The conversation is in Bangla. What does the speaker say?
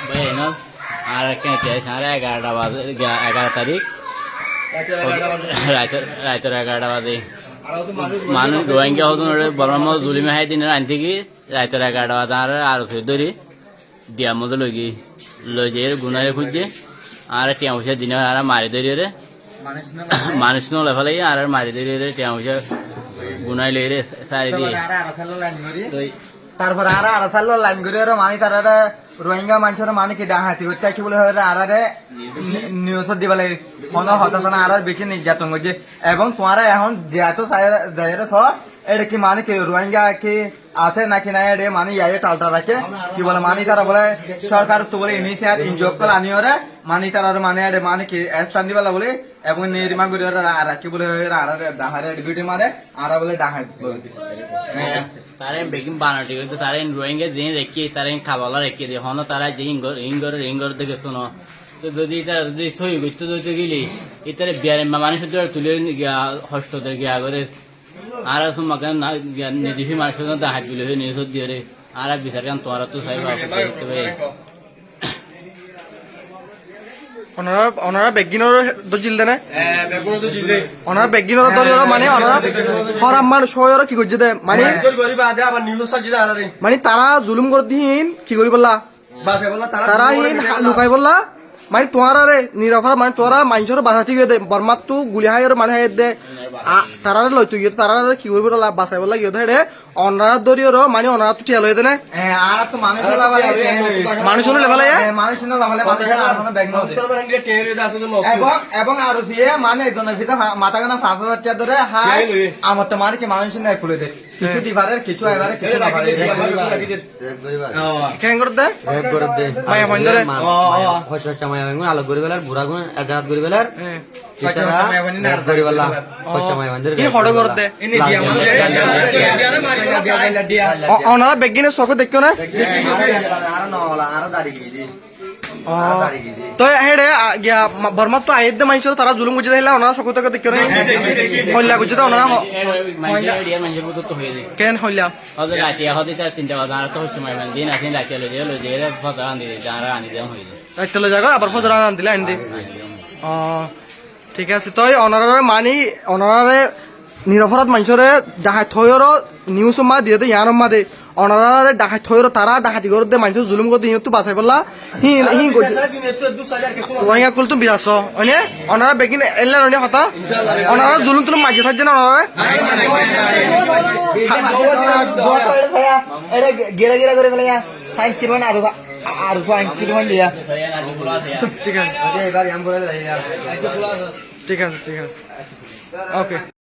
বাইনাল আর কেটে সাড়ে 11টা বাজে 11 তারিখ রাতের 11টা বাজে মানুষ রোহিঙ্গা হতুন বর্মা জুলিমে হাই দিনের আনতে কি রাতের 11টা বাজে আর ধরি দিয়ার মধ্যে লই যে গুনারে খুঁজছে আর টিয়া পয়সা দিনে আর মারি ধরি রে মানুষ নলে ফেলে আর মারি ধরি রে টিয়া পয়সা গুনাই লই রে সারি দিয়ে তারপর আর সাল লাইন করে মানে তারা রোহিঙ্গা মানুষের মানে কি ডাহাতি করতে আসে বলে আরে নিউজ দিবা লাগে কোনো হতাশা না আর বেশি নির্যাতন করছে এবং তোমারা এখন যেহেতু জায়গাটা ছ এটা কি মানে কি রোহিঙ্গা কি আছে নাকি না এটা মানে ইয়ে টালটা রাখে কি বলে মানে তারা বলে সরকার তো বলে ইনিশিয়ার ইনজোক করে আনিও রে মানে তারা মানে এটা মানে কি স্থান দিবা বলে এবং নির্মা করে আর কি বলে আর ডাহারে ডিউটি মারে আর বলে ডাহাত বলে তারে বেকিং বানাটি কিন্তু তারে রোহিঙ্গা দিন রেখে তারে খাবালা রেখে দিয়ে হন তারা যে ইঙ্গর দেখে শোনো তো যদি তারা যদি সই করতে দিতে গেলি এটারে বিয়ার মানুষের দ্বারা তুলে হস্তদের গিয়া করে আর মাকে নিদিফি মানুষের হাত গুলো হয়ে নিয়ে দিয়ে রে আর বিচার কারণ তোমার তো সাহেব দেখতে পাই ওনারা বেগিনৰ দজিল দেনে ওনারা বেগিনৰ দলিৰ মানে ওনারা হরাম মানুষ হয়ৰ কি কৰিছে দে মানে তারা জুলুম কৰি দিন কি কৰি বলা তারা হিন লুকাই বলা মানে তোমারে নিরফার মানে তোরা মানুষের বাঁচাতে গিয়ে দে বর্মাত তো গুলি হাই মানে হাই দে তারা লইতো গিয়ে তারা কি করবো বাঁচাই বলা গিয়ে ধরে অনারা দরিয়র মানে অনারা তো টিয়া লই দেনে আর তো মানুষের লেভেলে এবং আরো দিয়ে মানে একজনের ভিতরে মাথা গানা 5,000 টাকা ধরে হাই আমার তো মানে কি মানুষ নাই খুলে দে কিছু দিবারের কিছু এবারে কিছু কেন করতে মায়া ফোন ধরে আলো করে বেলার বুড়া গুণ এজাত করে বেলার ওনারা বেগিনের চোখে দেখো না তো হেডে বর্মা তো আইদ মাইছিল তারা জুলুম গুজি দিলা ওনারা চোখে চোখে দেখো না হল্লা গুজি তো ওনারা কেন হল্লা রাতে হতে তার 3টা বাজে আর তো সময় মানে দিন আছে রাতে লই যে ফজর আনি দিয়ে যারা আনি দেওয়া হইছে রাতে লই জায়গা আবার ফজর আনি দিলা আনি দে ঠিক আছে তই অনারে মানি অনারে নিরপরাধ মানুষরে ডাহাত থয়র নিউজ মা দিয়ে ইয়ার মা দে অনারে ডাহাত থয়র তারা ডাহাতি করে দে মানুষ জুলুম করে দিয়ে তো বাঁচাই বললা হি হি রোহিঙ্গা কুল তো বিরাস অনে অনারা বেগিন এলা ননি হতা অনারা জুলুম তুলুম মাঝে থাকছে না অনারে এটা গেরা গেরা করে ফেলে সাইন কিরমান আর সাইন কিরমান দিয়া ঠিক আছে ঠিক আছে ঠিক আছে ওকে